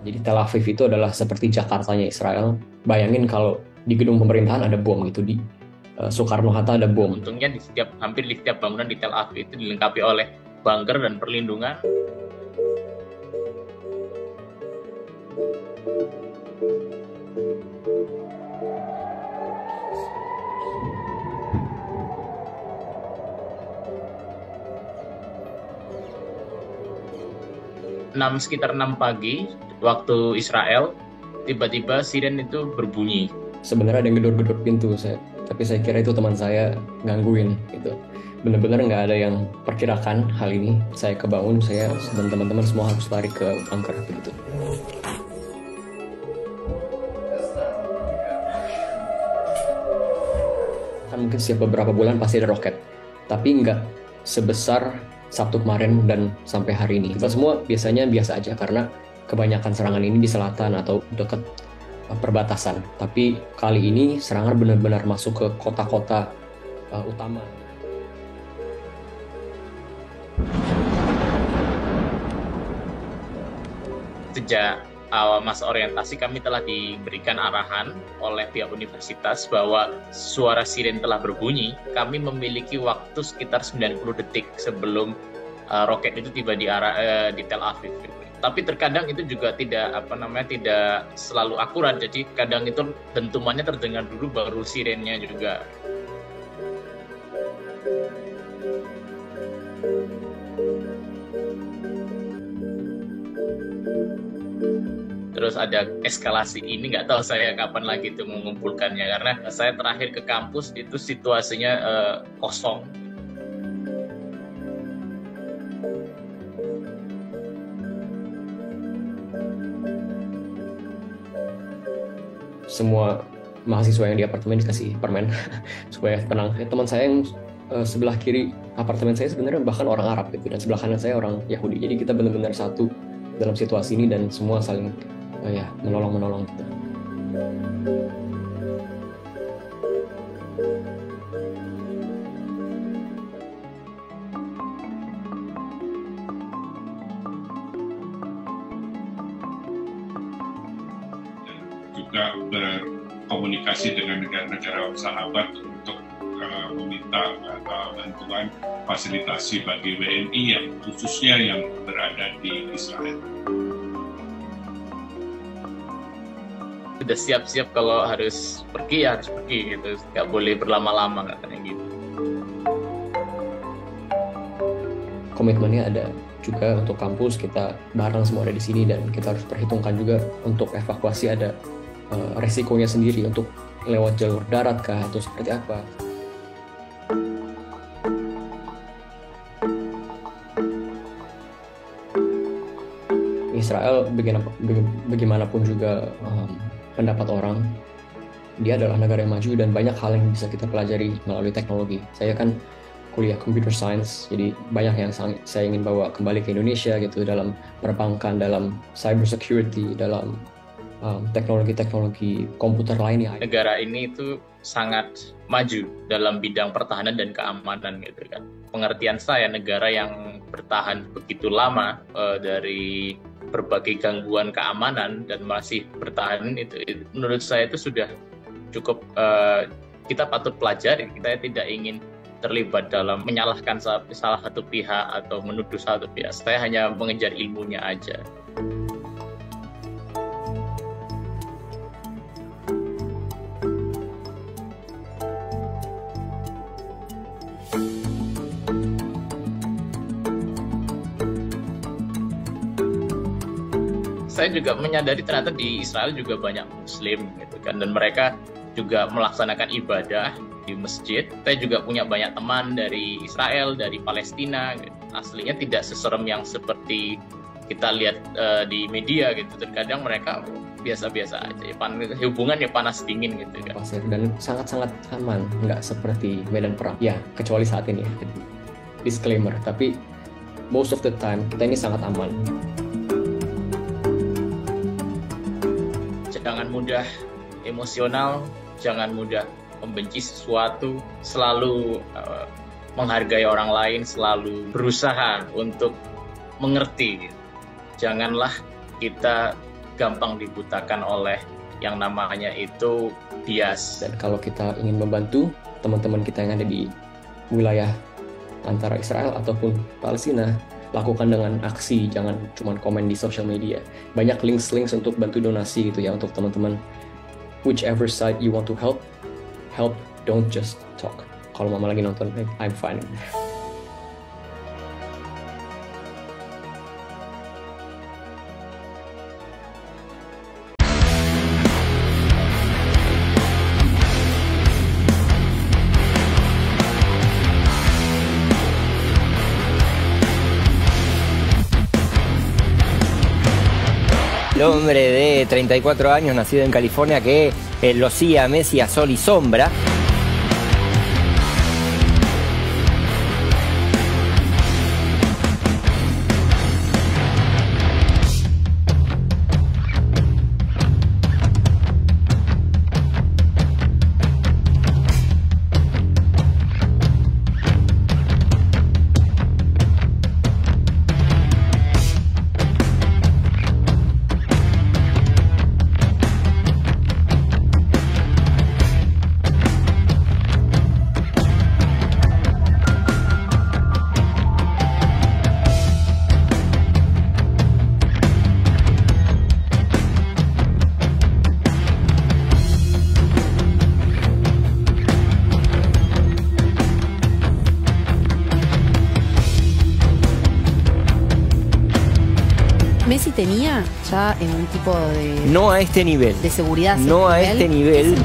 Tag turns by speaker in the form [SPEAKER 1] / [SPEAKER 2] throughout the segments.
[SPEAKER 1] Jadi Tel Aviv itu adalah seperti Jakartanya Israel. Bayangin kalau di gedung pemerintahan ada bom gitu, di Soekarno-Hatta ada bom.
[SPEAKER 2] Untungnya hampir di setiap bangunan di Tel Aviv itu dilengkapi oleh bunker dan perlindungan. Sekitar 6 pagi waktu Israel, tiba-tiba siren itu berbunyi.
[SPEAKER 1] Sebenarnya ada yang gedor-gedor pintu, tapi saya kira itu teman saya gangguin gitu. Benar-benar nggak ada yang perkirakan hal ini. Saya kebangun, saya dan teman-teman semua harus lari ke bunker begitu. Kan mungkin setiap beberapa bulan pasti ada roket, tapi nggak sebesar Sabtu kemarin dan sampai hari ini. Kita semua biasanya biasa aja karena kebanyakan serangan ini di selatan atau dekat perbatasan. Tapi kali ini serangan benar-benar masuk ke kota-kota utama.
[SPEAKER 2] Sejak awal masa orientasi kami telah diberikan arahan oleh pihak universitas bahwa suara siren telah berbunyi. Kami memiliki waktu sekitar 90 detik sebelum roket itu tiba di Tel Aviv. Tapi terkadang itu juga tidak selalu akurat. Jadi kadang itu dentumannya terdengar dulu baru sirennya juga. Terus ada eskalasi ini, nggak tahu saya kapan lagi itu mengumpulkannya, karena saya terakhir ke kampus itu situasinya kosong.
[SPEAKER 1] Semua mahasiswa yang di apartemen dikasih permen supaya tenang. Teman saya yang sebelah kiri apartemen saya sebenarnya bahkan orang Arab gitu, dan sebelah kanan saya orang Yahudi. Jadi kita benar-benar satu dalam situasi ini dan semua saling menolong gitu.
[SPEAKER 3] Juga berkomunikasi dengan negara-negara sahabat untuk meminta bantuan fasilitasi bagi WNI yang khususnya yang berada di Israel.
[SPEAKER 2] Sudah siap-siap kalau harus pergi ya harus pergi gitu, nggak boleh berlama-lama katanya gitu.
[SPEAKER 1] Komitmennya ada juga untuk kampus, kita bareng semua ada di sini, dan kita harus perhitungkan juga untuk evakuasi ada resikonya sendiri, untuk lewat jalur darat kah atau seperti apa. Israel bagaimanapun juga pendapat orang, dia adalah negara yang maju dan banyak hal yang bisa kita pelajari melalui teknologi. Saya kan kuliah computer science, jadi banyak yang saya ingin bawa kembali ke Indonesia gitu, dalam perbankan, dalam cyber security, dalam teknologi-teknologi komputer lainnya.
[SPEAKER 2] Negara ini itu sangat maju dalam bidang pertahanan dan keamanan gitu kan. Pengertian saya, negara yang bertahan begitu lama dari berbagai gangguan keamanan dan masih bertahan itu menurut saya itu sudah cukup kita patut pelajari. Kita tidak ingin terlibat dalam menyalahkan salah satu pihak atau menuduh satu pihak. Saya hanya mengejar ilmunya aja. Saya juga menyadari ternyata di Israel juga banyak Muslim gitu kan, dan mereka juga melaksanakan ibadah di masjid. Saya juga punya banyak teman dari Israel, dari Palestina gitu. Aslinya tidak seserem yang seperti kita lihat di media gitu. Terkadang mereka biasa-biasa aja, hubungan ya panas dingin gitu kan.
[SPEAKER 1] Dan sangat-sangat aman, nggak seperti medan perang ya, kecuali saat ini, disclaimer, tapi most of the time kita ini sangat aman.
[SPEAKER 2] Jangan mudah emosional, jangan mudah membenci sesuatu, selalu menghargai orang lain, selalu berusaha untuk mengerti. Janganlah kita gampang dibutakan oleh yang namanya itu bias.
[SPEAKER 1] Dan kalau kita ingin membantu teman-teman kita yang ada di wilayah antara Israel ataupun Palestina, lakukan dengan aksi, jangan cuma komen di social media. Banyak links untuk bantu donasi gitu ya, untuk teman-teman. Whichever side you want to help, don't just talk. Kalau mama lagi nonton, I'm fine.
[SPEAKER 4] El hombre de 34 años, nacido en California, que lo sigue a Messi a sol y sombra.
[SPEAKER 5] Messi tenía ya en un tipo de...
[SPEAKER 4] No a este nivel.
[SPEAKER 5] De seguridad.
[SPEAKER 4] No a este nivel.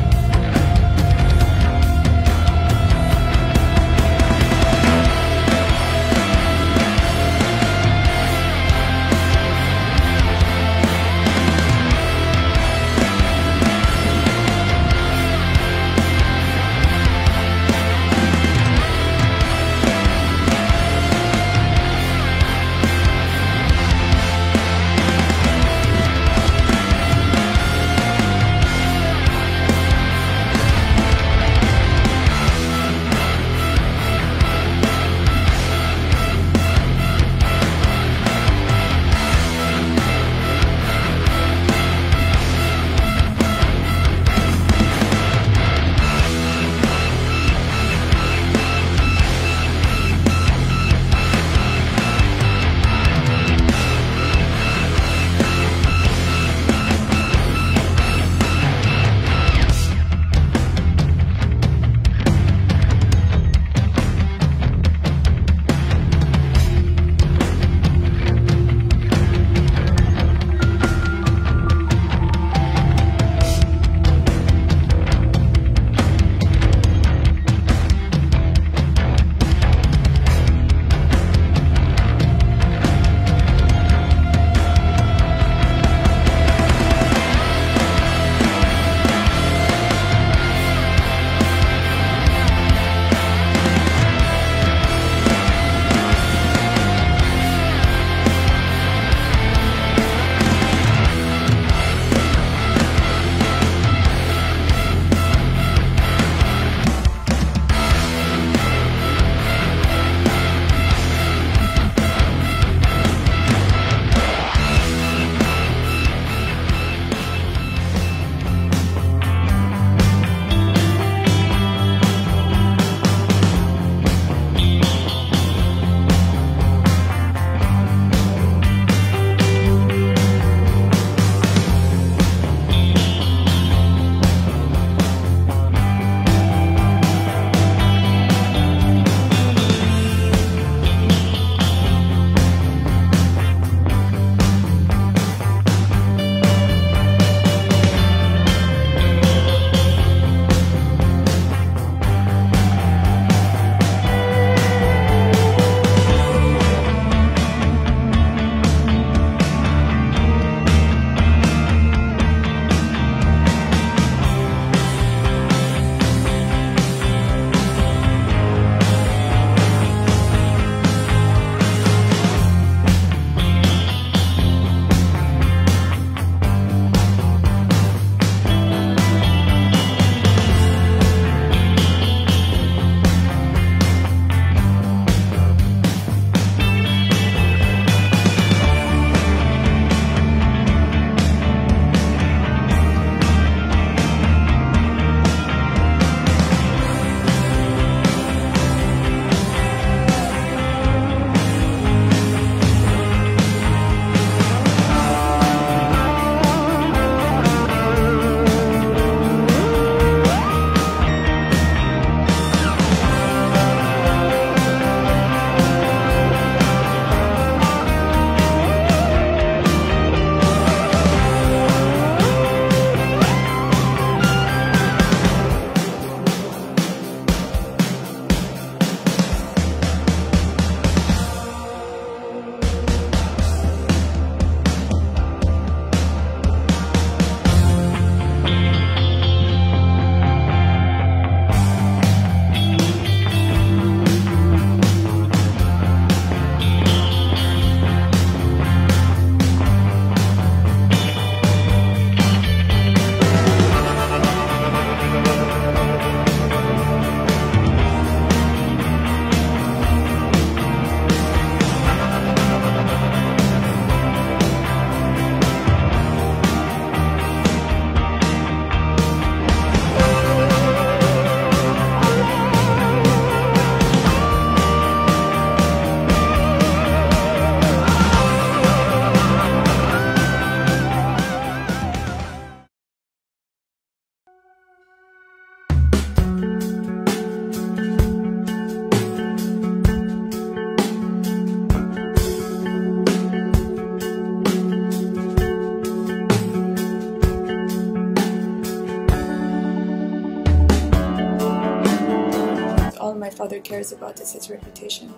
[SPEAKER 6] father cares about is his reputation.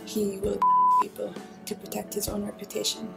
[SPEAKER 6] He will people to protect his own reputation.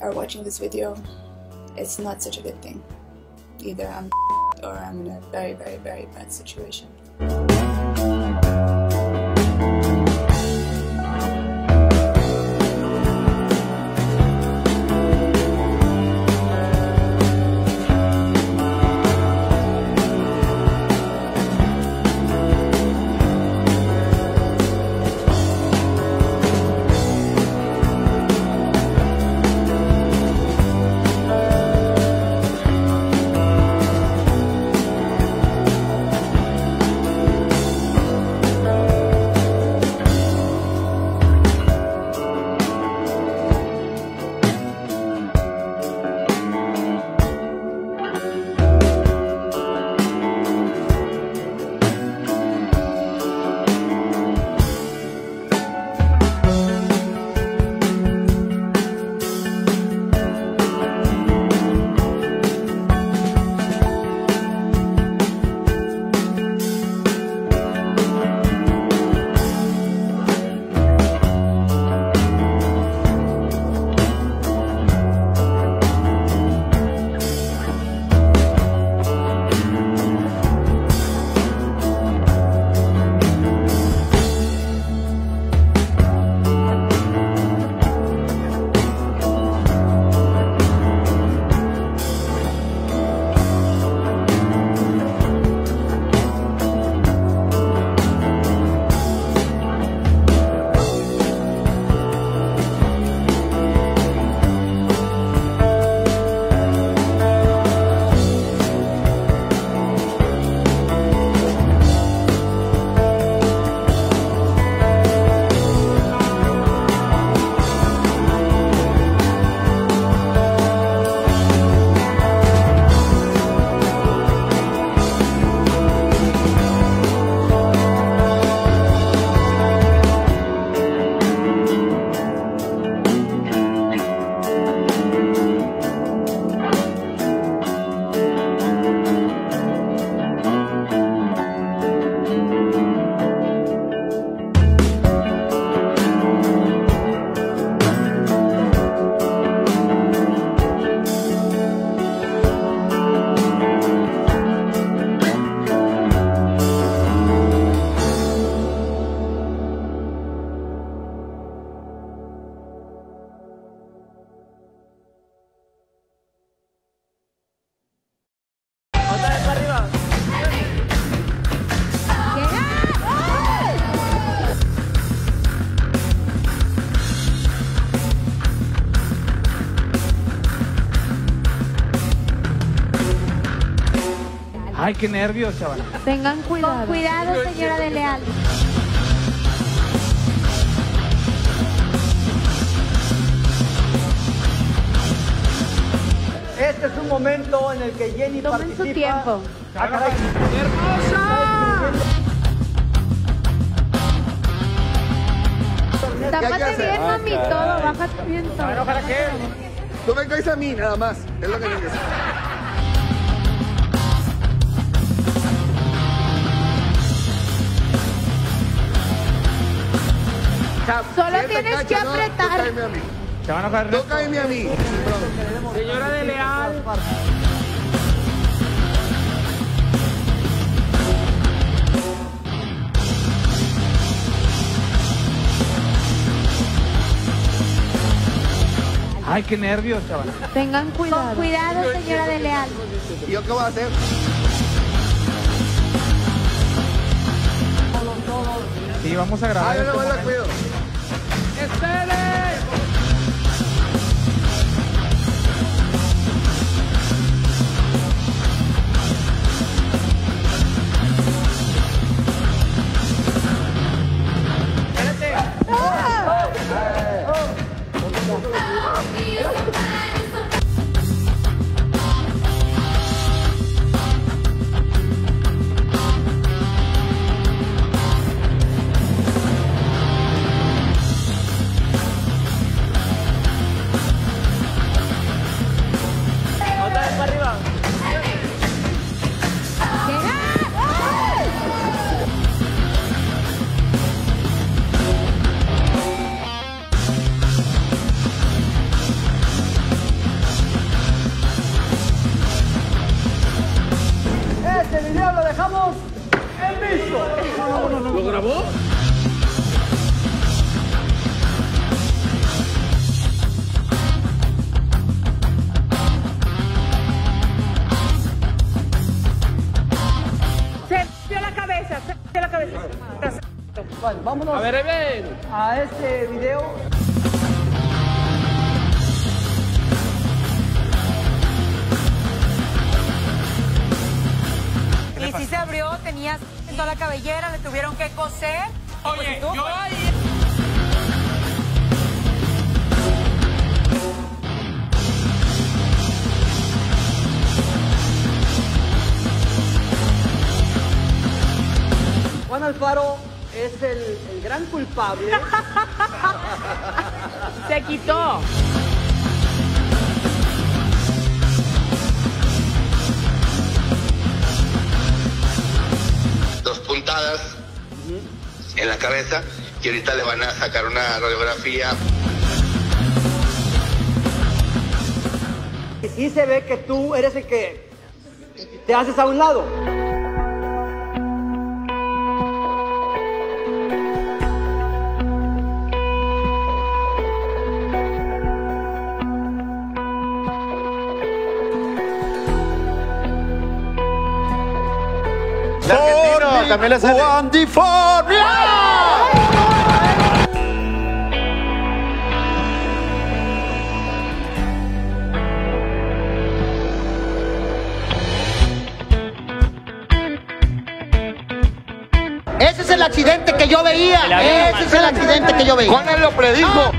[SPEAKER 6] Are watching this video, it's not such a good thing. Either I'm or I'm in a very, very, very bad situation.
[SPEAKER 7] Ay, qué nervios, chaval.
[SPEAKER 8] Tengan cuidado.
[SPEAKER 9] Con cuidado, señora de Leal.
[SPEAKER 10] Este es un momento en el que Jenny
[SPEAKER 8] Tomen
[SPEAKER 10] participa.
[SPEAKER 8] su tiempo.
[SPEAKER 10] ¡Ah, caray!
[SPEAKER 8] Tápate bien, mami, todo. Bájate bien todo.
[SPEAKER 10] ¿Para qué?
[SPEAKER 11] No me caes a mí, nada más. Es lo que tienes que hacer.
[SPEAKER 8] Solo tienes que apretar.
[SPEAKER 11] Tú cáeme a mí.
[SPEAKER 7] Se van a caer.
[SPEAKER 11] Tú cáeme a mí.
[SPEAKER 7] Señora de Leal. Ay, qué nervios, chaval.
[SPEAKER 8] Tengan cuidado.
[SPEAKER 9] Con cuidado, señora de Leal.
[SPEAKER 11] ¿Y yo qué voy a hacer?
[SPEAKER 7] Sí, vamos a grabar.
[SPEAKER 11] Ay, no me la cuido.
[SPEAKER 10] Este video lo dejamos en visto.
[SPEAKER 7] ¿Lo grabó?
[SPEAKER 8] Se dio la cabeza, se dio la cabeza.
[SPEAKER 10] Bueno, vámonos
[SPEAKER 7] A ver, ven.
[SPEAKER 10] a este video.
[SPEAKER 12] Y si se abrió, tenías toda la cabellera, le tuvieron que coser.
[SPEAKER 7] Oye, yo ahí.
[SPEAKER 10] Juan Alfaro es el gran culpable.
[SPEAKER 8] Se quitó.
[SPEAKER 11] Dos puntadas en la cabeza y ahorita le van a sacar una radiografía.
[SPEAKER 10] Y sí se ve que tú eres el que te haces a un lado.
[SPEAKER 11] También le sale.
[SPEAKER 10] Ese es el accidente que yo veía. Ese es el accidente que yo veía.
[SPEAKER 11] Juan lo predijo.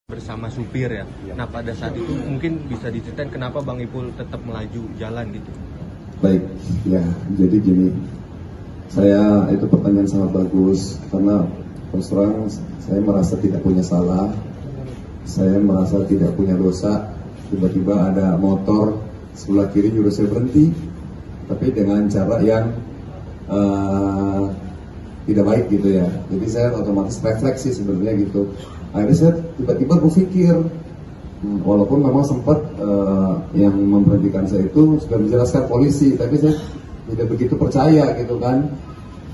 [SPEAKER 13] bersama supir ya. Nah pada saat itu mungkin bisa diceritain kenapa Bang Ipul tetap melaju jalan gitu.
[SPEAKER 14] Baik, ya jadi gini, saya itu pertanyaan sangat bagus karena terus terang saya merasa tidak punya salah, saya merasa tidak punya dosa. Tiba-tiba ada motor sebelah kiri nyuruh saya berhenti, tapi dengan cara yang tidak baik gitu ya. Jadi saya otomatis refleksi sebenarnya gitu. Akhirnya saya tiba-tiba berpikir, walaupun memang sempat yang memberhentikan saya itu sudah menjelaskan polisi, tapi saya tidak begitu percaya gitu kan.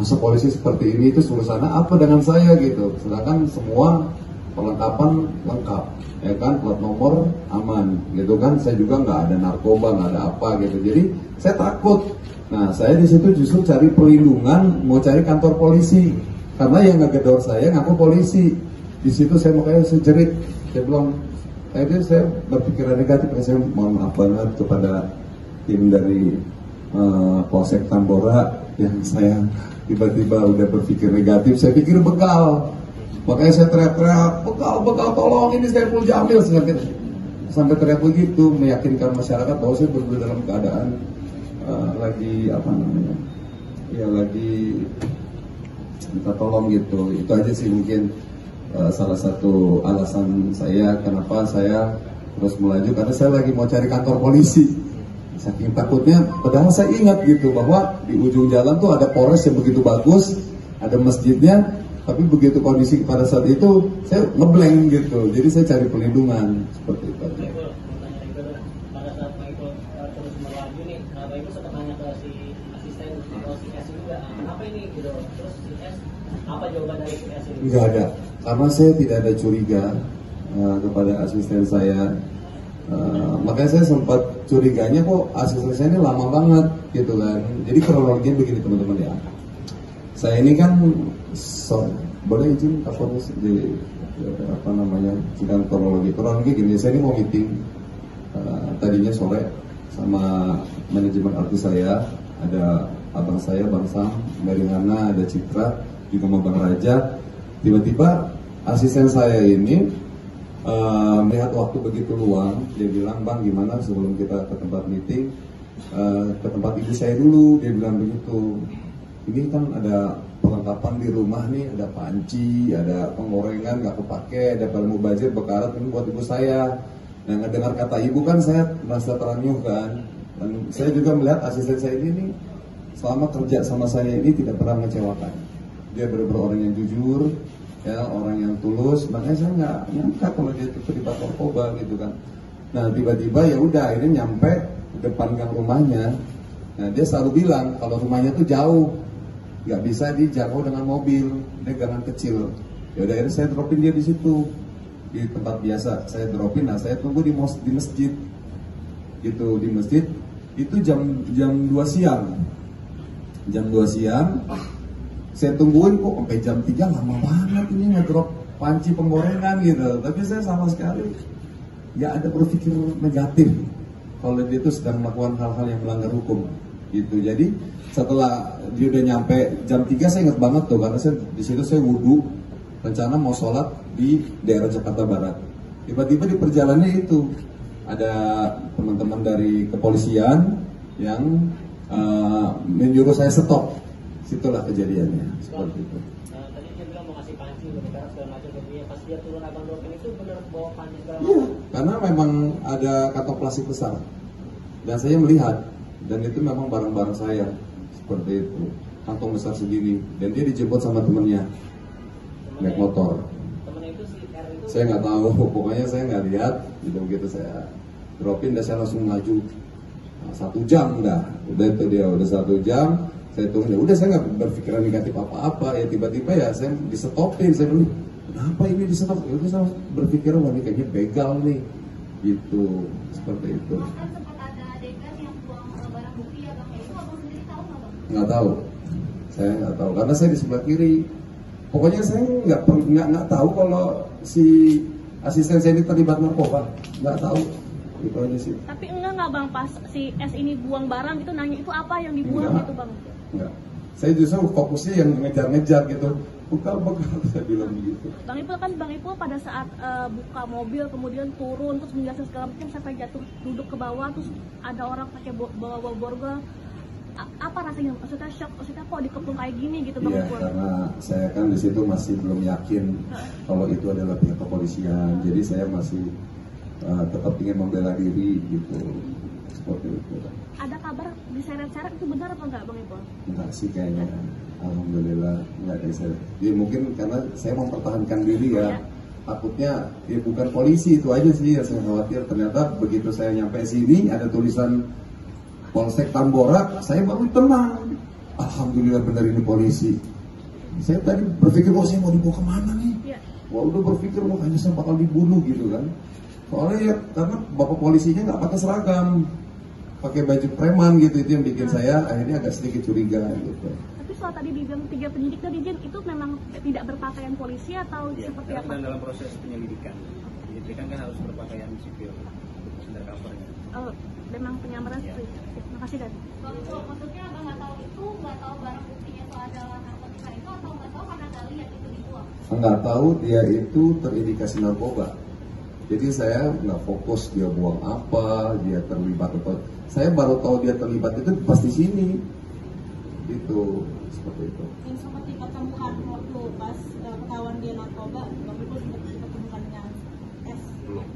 [SPEAKER 14] Masa polisi seperti ini itu suruh sana apa dengan saya gitu. Sedangkan semua perlengkapan lengkap, ya kan, plat nomor aman gitu kan. Saya juga nggak ada narkoba, nggak ada apa gitu. Jadi saya takut. Nah saya di situ justru cari perlindungan, mau cari kantor polisi karena yang ngegedor saya ngaku polisi. Di situ saya makanya sejerit, saya bilang, akhirnya saya berpikiran negatif, saya mohon maaf banget kepada tim dari Polsek Tambora yang saya tiba-tiba udah berpikir negatif, saya pikir bekal, makanya saya teriak-teriak, bekal tolong ini saya Saiful Jamil, sampai teriak begitu, meyakinkan masyarakat bahwa saya benar dalam keadaan lagi apa namanya, ya lagi minta tolong gitu. Itu aja sih mungkin salah satu alasan saya kenapa saya terus melaju, karena saya lagi mau cari kantor polisi. Saking takutnya, padahal saya ingat gitu bahwa di ujung jalan tuh ada Polres yang begitu bagus, ada masjidnya, tapi begitu kondisi pada saat itu saya ngeblank gitu. Jadi saya cari perlindungan seperti itu.
[SPEAKER 15] Pada saat Pak Ipul terus melaju nih, Pak Ipul sempat nanya ke si asisten atau si S juga, kenapa ini gitu? Terus si S, apa jawaban dari si S ini?
[SPEAKER 14] Enggak ada, karena saya tidak ada curiga kepada asisten saya. Makanya saya sempat curiganya kok asisten saya ini lama banget gitu kan. Jadi kronologinya begini teman-teman ya. Saya ini kan boleh izin di apa namanya sidang kronologi gini. Saya ini mau meeting tadinya sore sama manajemen artis saya, ada abang saya Bang Sam, Mbak Rihana, ada Citra, juga sama Bang Raja. Tiba-tiba asisten saya ini melihat waktu begitu luang, dia bilang, Bang gimana sebelum kita ke tempat meeting, ke tempat ibu saya dulu, dia bilang begitu. Ini kan ada perlengkapan di rumah nih, ada panci, ada penggorengan nggak kepake, ada balmu bajir bekarat, ini buat ibu saya. Nah ngedengar kata ibu kan saya merasa teranyuh kan, dan saya juga melihat asisten saya ini selama kerja sama saya ini tidak pernah mengecewakan. Dia benar-benar orang yang jujur, ya orang yang tulus, makanya saya nggak nyangka kalau dia itu terlibat narkoba gitu kan. Nah tiba-tiba ya udah ini nyampe depan gang rumahnya. Nah dia selalu bilang kalau rumahnya tuh jauh, nggak bisa dijangkau dengan mobil, dia gangan kecil. Ya udah akhirnya saya dropin dia di situ, di tempat biasa saya dropin. Nah saya tunggu di masjid gitu, di masjid itu jam 2 siang, jam 2 siang. Saya tungguin kok sampai jam 3 lama banget ini ngedrop panci penggorengan gitu. Tapi saya sama sekali nggak ada berpikir negatif kalau dia itu sedang melakukan hal-hal yang melanggar hukum gitu. Jadi setelah dia udah nyampe jam 3 saya ingat banget tuh, karena saya di situ saya wudhu, rencana mau sholat di daerah Jakarta Barat. Tiba-tiba di perjalanannya itu ada teman-teman dari kepolisian yang menyuruh saya stop. Situlah kejadiannya seperti itu.
[SPEAKER 15] Tadi dia bilang mau kasih panci, berbicara segala macam gitu. Pas dia turun abang dropin itu benar bawa panci segala macam.
[SPEAKER 14] Iya, karena memang ada kantong plastik besar dan saya melihat, dan itu memang barang-barang saya seperti itu, kantong besar segini, dan dia dijemput sama temennya naik motor.
[SPEAKER 15] Temennya itu si R itu?
[SPEAKER 14] Saya nggak tahu, pokoknya saya nggak lihat. Gitu saya dropin dan saya langsung maju. Nah, 1 jam udah itu dia udah 1 jam. Saya tunggu, udah saya nggak berpikiran negatif apa-apa, ya tiba-tiba ya saya disetopin, saya bilang, kenapa ini disetop? Ya udah saya berpikir, wah ini kayaknya begal nih, gitu, seperti itu.
[SPEAKER 9] Sempat ada adegan yang buang barang bukti ya Bang, itu abang sendiri tahu nggak Bang?
[SPEAKER 14] Nggak tahu, saya nggak tahu, karena saya di sebelah kiri. Pokoknya saya nggak tahu kalau si asisten saya ini terlibat narkoba, nggak tahu. Itu aja sih.
[SPEAKER 16] Tapi enggak Bang, pas si S ini buang barang itu nanya itu apa yang dibuang gitu Bang?
[SPEAKER 14] Enggak. Saya justru fokusnya yang ngejar-ngejar gitu. bekal, saya bilang begitu.
[SPEAKER 16] Bang Ipul pada saat buka mobil kemudian turun terus menjelaskan segala macam sampai jatuh duduk ke bawah terus ada orang pakai bawa borgol. Apa rasanya? Maksudnya shock, maksudnya kok dikepung kayak gini gitu Bang
[SPEAKER 14] Ipul? Iya, karena saya kan di situ masih belum yakin kalau itu adalah pihak kepolisian. Jadi saya masih tetap ingin membela diri gitu. Seperti itu. Ada
[SPEAKER 16] kabar diseret-seret itu benar apa enggak Bang Ipul?
[SPEAKER 14] Enggak sih kayaknya. Alhamdulillah enggak diseret. Jadi mungkin karena saya mempertahankan diri ya. Takutnya ya bukan polisi, itu aja sih yang saya khawatir. Ternyata begitu saya nyampe sini ada tulisan Polsek Tambora, saya baru tenang. Alhamdulillah benar ini polisi. Saya tadi berpikir, saya mau dibawa kemana nih? Wah udah berpikir, kayaknya saya bakal dibunuh gitu kan. Soalnya ya karena bapak polisinya nggak pakai seragam, pakai baju preman gitu, itu yang bikin saya akhirnya agak sedikit curiga gitu.
[SPEAKER 16] Tapi soal tadi dibilang 3 penyidik tadi itu memang tidak berpakaian polisi atau seperti apa?
[SPEAKER 15] Kan dalam proses penyelidikan kan harus berpakaian sipil, undercovernya.
[SPEAKER 16] Oh, memang penyamaran sipil. Terima kasih Dan.
[SPEAKER 9] Maksudnya abang nggak tahu itu, nggak tahu barang buktinya itu adalah narkotika itu, atau nggak tahu karena nggak lihat itu dibuang?
[SPEAKER 14] Nggak tahu dia itu terindikasi narkoba. Jadi saya nggak fokus dia buang apa, dia terlibat apa. Saya baru tahu dia terlibat itu pas di sini, gitu, seperti itu.
[SPEAKER 16] Yang sempat diketemukan waktu pas ketahuan dia narkoba, Bang Ipul sempat diketemukan dengan S.
[SPEAKER 14] Belum.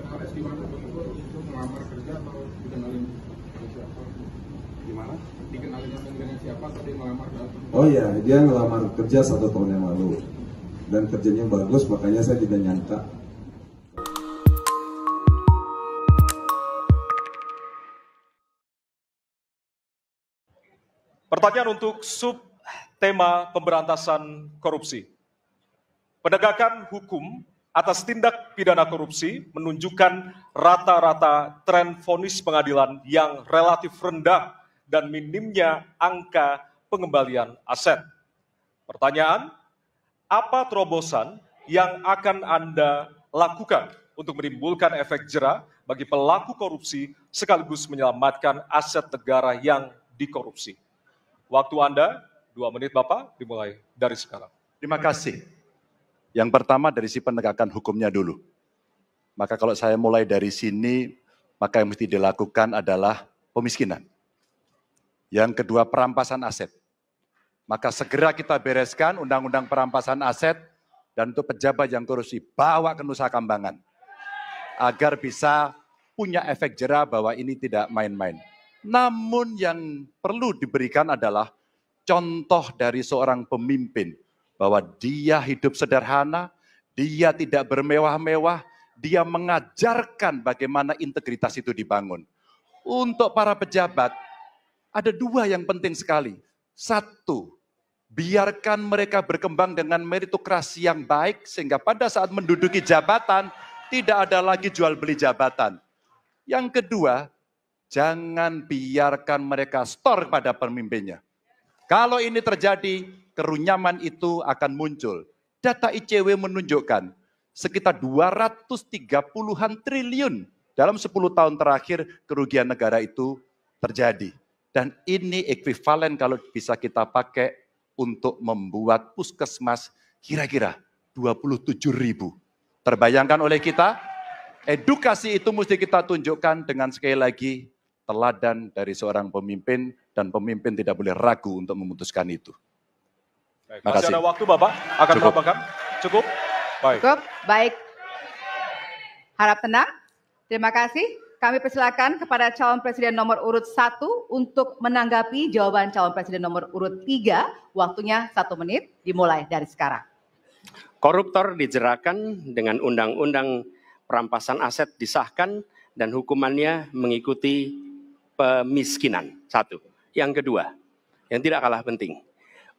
[SPEAKER 17] Alex gimana Bang Ipul itu melamar kerja atau dikenalin siapa? Gimana? Dikenalin dengan siapa atau dia melamar ke?
[SPEAKER 14] Oh iya, dia ngelamar kerja 1 tahun yang lalu. Dan kerjanya bagus, makanya saya tidak nyangka.
[SPEAKER 18] Pertanyaan untuk subtema pemberantasan korupsi. Penegakan hukum atas tindak pidana korupsi menunjukkan rata-rata tren vonis pengadilan yang relatif rendah dan minimnya angka pengembalian aset. Pertanyaan, apa terobosan yang akan Anda lakukan untuk menimbulkan efek jera bagi pelaku korupsi sekaligus menyelamatkan aset negara yang dikorupsi? Waktu Anda, 2 menit Bapak, dimulai dari sekarang.
[SPEAKER 19] Terima kasih. Yang pertama dari si penegakan hukumnya dulu. Maka kalau saya mulai dari sini, maka yang mesti dilakukan adalah pemiskinan. Yang kedua, perampasan aset. Maka segera kita bereskan undang-undang perampasan aset dan untuk pejabat yang korupsi bawa ke Nusa Kambangan. Agar bisa punya efek jera bahwa ini tidak main-main. Namun yang perlu diberikan adalah contoh dari seorang pemimpin. Bahwa dia hidup sederhana, dia tidak bermewah-mewah, dia mengajarkan bagaimana integritas itu dibangun. Untuk para pejabat, ada 2 yang penting sekali. 1, biarkan mereka berkembang dengan meritokrasi yang baik, sehingga pada saat menduduki jabatan, tidak ada lagi jual beli jabatan. Yang kedua, jangan biarkan mereka store pada pemimpinnya. Kalau ini terjadi, kerunyaman itu akan muncul. Data ICW menunjukkan sekitar 230-an triliun dalam 10 tahun terakhir kerugian negara itu terjadi. Dan ini ekuivalen kalau bisa kita pakai untuk membuat puskesmas kira-kira 27.000. Terbayangkan oleh kita, edukasi itu mesti kita tunjukkan dengan sekali lagi teladan dari seorang pemimpin dan pemimpin tidak boleh ragu untuk memutuskan itu.
[SPEAKER 18] Baik, masih ada waktu Bapak akan menambahkan? Cukup? Baik.
[SPEAKER 20] Cukup, baik. Harap tenang. Terima kasih. Kami persilakan kepada calon presiden nomor urut 1 untuk menanggapi jawaban calon presiden nomor urut 3. Waktunya 1 menit, dimulai dari sekarang.
[SPEAKER 21] Koruptor dijeratkan dengan undang-undang perampasan aset disahkan dan hukumannya mengikuti pemiskinan. 1. Yang kedua, yang tidak kalah penting,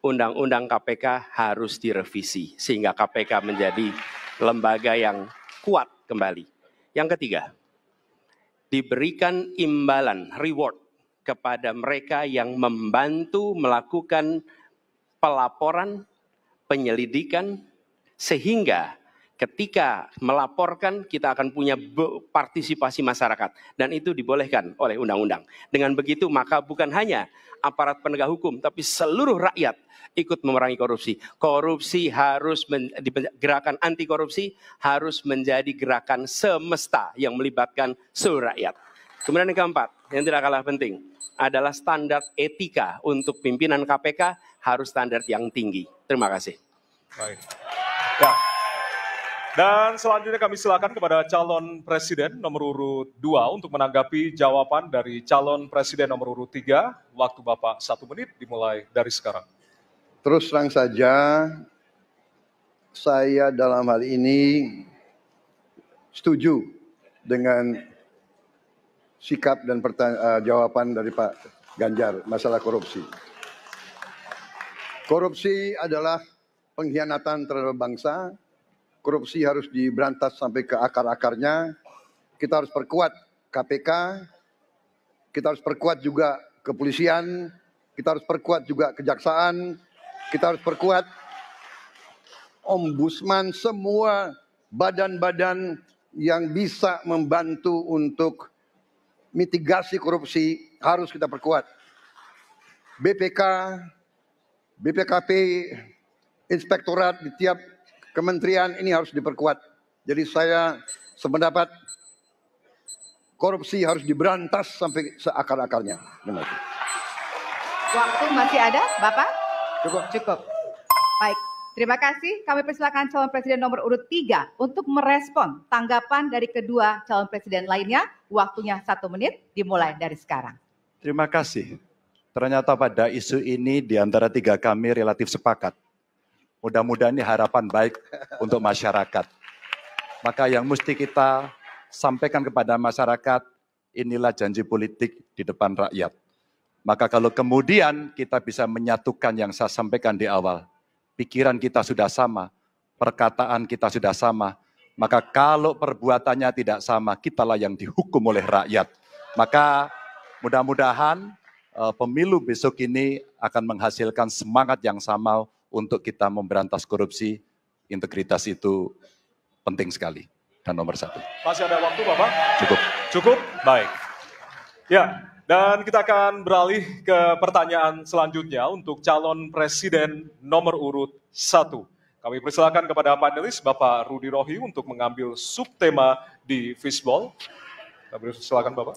[SPEAKER 21] undang-undang KPK harus direvisi sehingga KPK menjadi lembaga yang kuat kembali. Yang ketiga, diberikan imbalan, reward kepada mereka yang membantu melakukan pelaporan, penyelidikan, sehingga ketika melaporkan kita akan punya partisipasi masyarakat. Dan itu dibolehkan oleh undang-undang. Dengan begitu maka bukan hanya aparat penegak hukum, tapi seluruh rakyat ikut memerangi korupsi. Korupsi harus, gerakan anti korupsi harus menjadi gerakan semesta yang melibatkan seluruh rakyat. Kemudian yang keempat, yang tidak kalah penting, adalah standar etika untuk pimpinan KPK harus standar yang tinggi. Terima kasih.
[SPEAKER 18] Baik. Ya. Dan selanjutnya kami silakan kepada calon presiden nomor urut 2 untuk menanggapi jawaban dari calon presiden nomor urut 3. Waktu Bapak 1 menit dimulai dari sekarang.
[SPEAKER 3] Terus terang saja, saya dalam hal ini setuju dengan sikap dan jawaban dari Pak Ganjar masalah korupsi. Korupsi adalah pengkhianatan terhadap bangsa. Korupsi harus diberantas sampai ke akar-akarnya. Kita harus perkuat KPK, kita harus perkuat juga kepolisian, kita harus perkuat juga kejaksaan, kita harus perkuat ombudsman, semua badan-badan yang bisa membantu untuk mitigasi korupsi harus kita perkuat. BPK, BPKP, inspektorat di tiap kementerian ini harus diperkuat. Jadi saya sependapat korupsi harus diberantas sampai seakar-akarnya.
[SPEAKER 20] Waktu masih ada, Bapak? Cukup. Baik, terima kasih. Kami persilakan calon presiden nomor urut 3 untuk merespon tanggapan dari kedua calon presiden lainnya. Waktunya 1 menit, dimulai dari sekarang.
[SPEAKER 19] Terima kasih. Ternyata pada isu ini di antara 3 kami relatif sepakat. Mudah-mudahan ini harapan baik untuk masyarakat. Maka yang mesti kita sampaikan kepada masyarakat, inilah janji politik di depan rakyat. Maka kalau kemudian kita bisa menyatukan yang saya sampaikan di awal, pikiran kita sudah sama, perkataan kita sudah sama, maka kalau perbuatannya tidak sama, kitalah yang dihukum oleh rakyat. Maka mudah-mudahan pemilu besok ini akan menghasilkan semangat yang sama untuk kita memberantas korupsi. Integritas itu penting sekali. Dan nomor 1.
[SPEAKER 18] Masih ada waktu, Bapak?
[SPEAKER 19] Cukup.
[SPEAKER 18] Cukup? Baik. Ya, dan kita akan beralih ke pertanyaan selanjutnya untuk calon presiden nomor urut 1. Kami persilakan kepada panelis Bapak Rudy Rohi untuk mengambil subtema di fishball. Kami persilakan Bapak.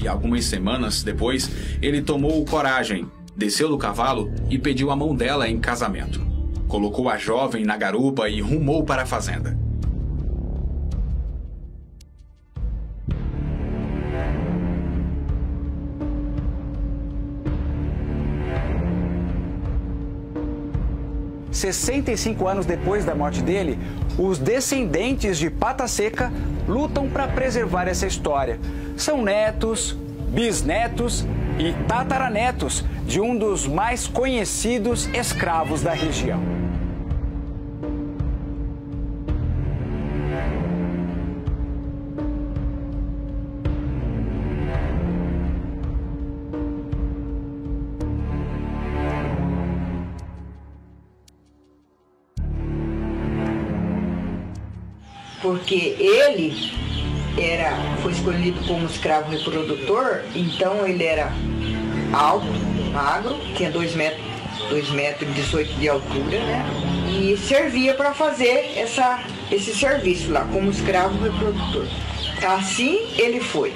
[SPEAKER 2] E algumas semanas depois, ele tomou coragem, desceu do cavalo e pediu a mão dela em casamento. Colocou a jovem na garupa e rumou para a fazenda.
[SPEAKER 22] "65 anos depois da morte dele, os descendentes de Pata Seca lutam para preservar essa história. São netos, bisnetos e tataranetos de um dos mais conhecidos escravos da região.
[SPEAKER 23] Porque ele foi escolhido como escravo reprodutor, então ele era alto, magro, tinha 2 metros e 18 de altura, né? E servia para fazer esse serviço lá, como escravo reprodutor. Assim ele foi.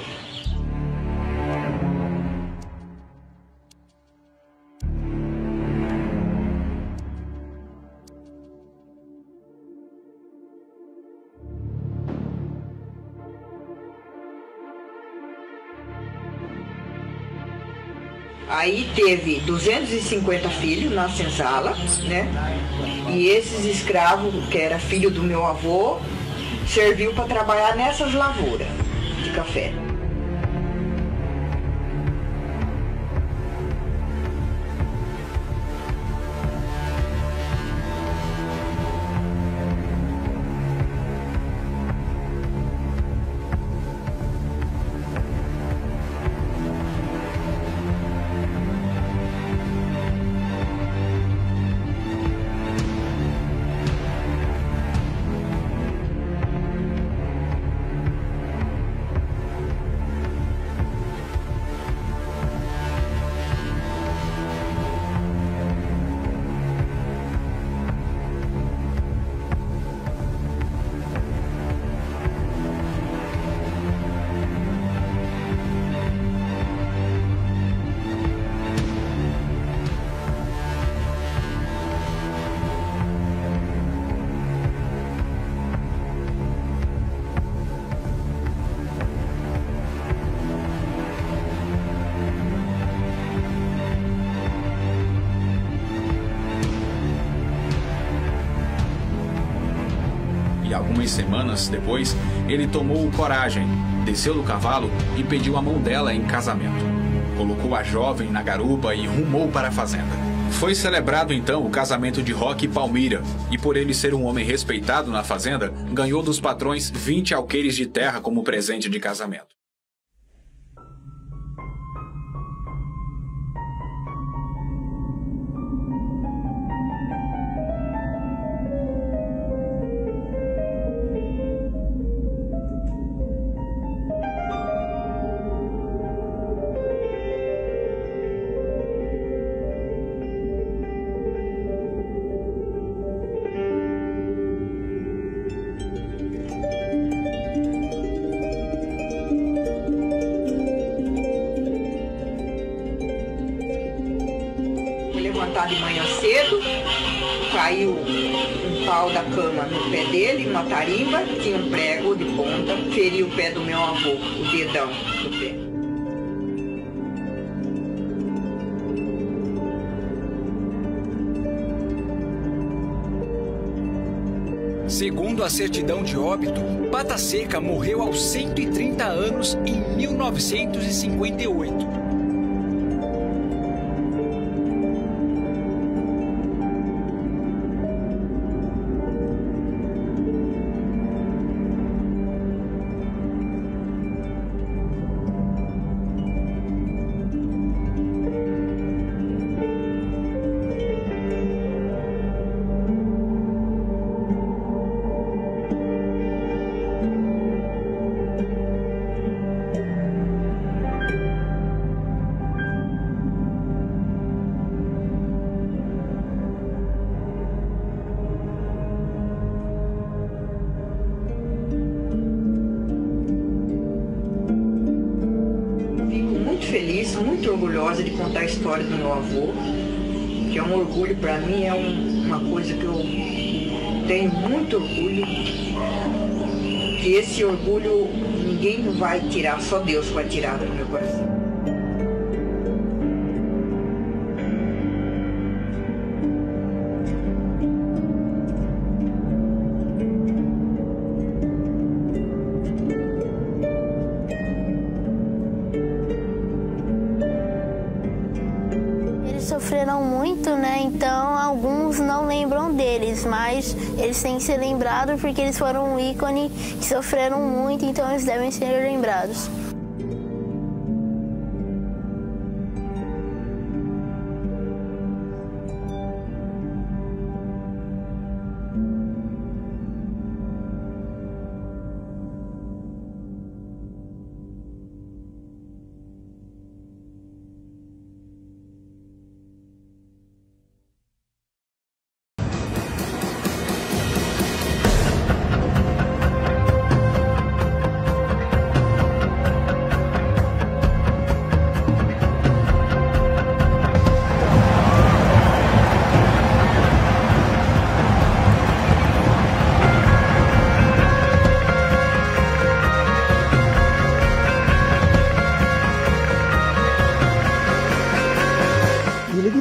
[SPEAKER 23] Aí teve 250 filhos na senzala, né? E esses escravos, que era filho do meu avô, serviu para trabalhar nessas lavouras de café.
[SPEAKER 2] Algumas semanas depois, ele tomou coragem, desceu do cavalo e pediu a mão dela em casamento. Colocou a jovem na garupa e rumou para a fazenda. Foi celebrado então o casamento de Roque e Palmira, e por ele ser um homem respeitado na fazenda, ganhou dos patrões 20 alqueires de terra como presente de casamento.
[SPEAKER 23] De manhã cedo, caiu um pau da cama no pé dele, uma tarimba, tinha um prego de ponta, feriu o pé do meu avô, o dedão do pé.
[SPEAKER 22] Segundo a certidão de óbito, Pata Seca morreu aos 130 anos em 1958.
[SPEAKER 23] feliz, muito orgulhosa de contar a história do meu avô, que é um orgulho para mim, é uma coisa que eu tenho muito orgulho, que esse orgulho ninguém vai tirar, só Deus vai tirar do meu coração.
[SPEAKER 1] Sofreram muito, né? Então alguns não lembram deles, mas eles têm que ser lembrados porque eles foram um ícone que sofreram muito, então eles devem ser lembrados.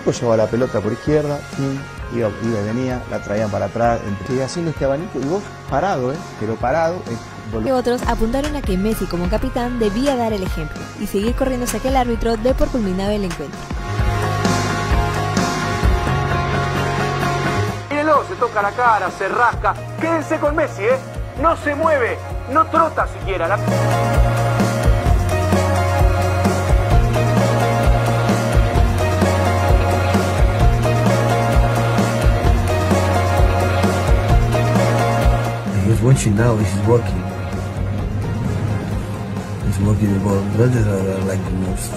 [SPEAKER 4] Llevaba la pelota por izquierda, iba y venía, la traían para atrás, seguía haciendo este abanico y vos parado, pero parado.
[SPEAKER 5] Y otros apuntaron a que Messi como capitán debía dar el ejemplo y seguir corriendo hacia que el árbitro dé por culminado el encuentro.
[SPEAKER 24] Mírenlo, se toca la cara, se rasca, quédense con Messi, no se mueve, no trota siquiera.
[SPEAKER 25] Watching now, he's working. He's working the ball. That is what I like the most.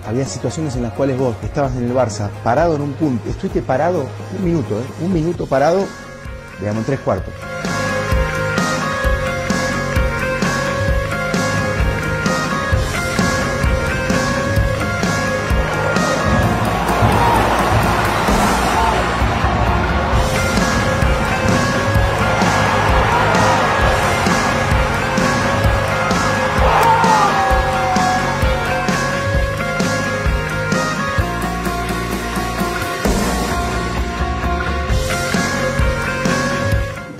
[SPEAKER 4] Había situaciones en las cuales vos, que estabas en el Barça, parado en un punto, estuviste parado un minuto parado, digamos, en 3/4.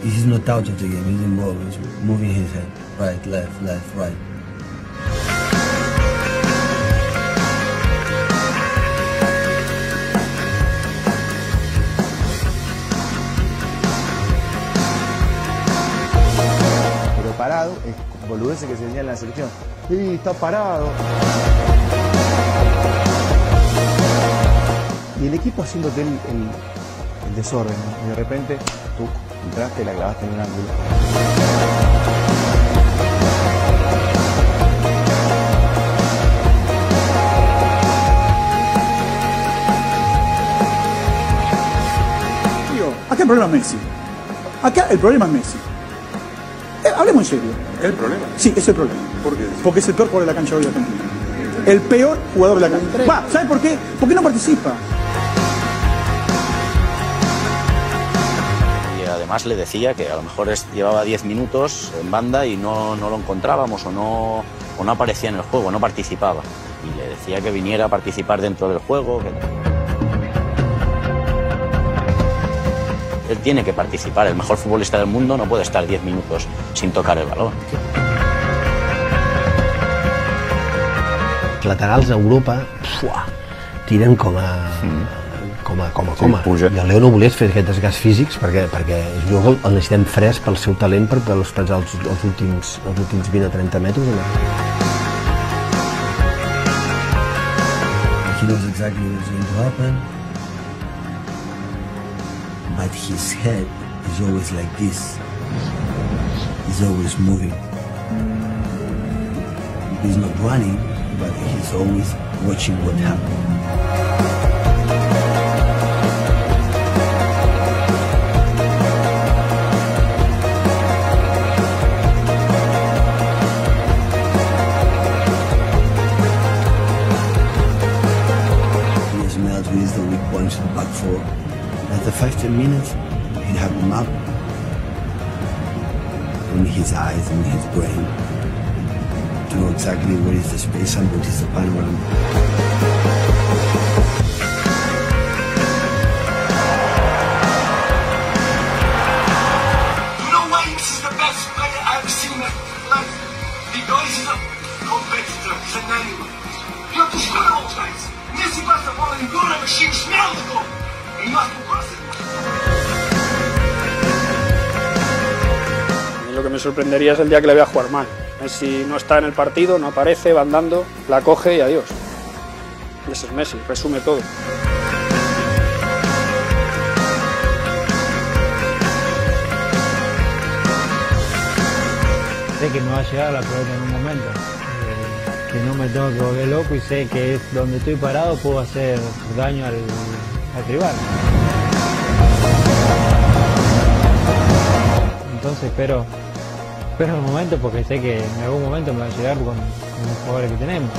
[SPEAKER 25] He's not out of the game, he's involved, he's moving his head, right, left, left, right.
[SPEAKER 4] Pero parado, es boludeces que se decía en la selección. Sí, está parado. Y el equipo haciéndote el desorden, ¿no? Y de repente tú entraste y la clavaste en un ángulo.
[SPEAKER 26] Acá el problema es Messi. Acá el problema es Messi. Hablemos en serio.
[SPEAKER 17] ¿El problema?
[SPEAKER 26] Sí, es el problema.
[SPEAKER 17] ¿Por qué?
[SPEAKER 26] Porque es el peor jugador de la cancha hoy de Argentina. El peor jugador de la cancha. ¿Sabes por qué? Porque no participa.
[SPEAKER 27] Además le decía que a lo mejor llevaba 10 minutos en banda y no lo encontrábamos o no aparecía en el juego, no participaba. Y le decía que viniera a participar dentro del juego. Él tiene que participar, el mejor futbolista del mundo no puede estar 10 minutos sin tocar el balón.
[SPEAKER 25] Els laterals a Europa tiren com a... I el Leo no volia fer aquest desgast físics perquè és un jugador el necessitem fresc pel seu talent per pensar els últims 20 o 30 metres. He knows exactly what's going to happen, but his head is always like this. He's always moving. He's not running, but he's always watching what happens. 15 minutes, he'd have a map in his eyes, in his brain, to know exactly where is the space and what is the panorama.
[SPEAKER 24] You know why this is the best player I've seen in life? Because he's a competitor, he's an animal. You have to score all guys. Messi passa a bola in goal, a machine smells the goal. He must pass it.
[SPEAKER 6] Lo que me sorprendería es el día que le vea jugar mal. Messi no está en el partido, no aparece, va andando, la coge y adiós. Ese es Messi, resume todo.
[SPEAKER 7] Sé que me va a llegar la pelota en un momento, que no me tengo que volver loco y sé que es donde estoy parado puedo hacer daño al rival. Entonces espero el momento porque sé que en algún momento me va a llegar con los jugadores que tenemos.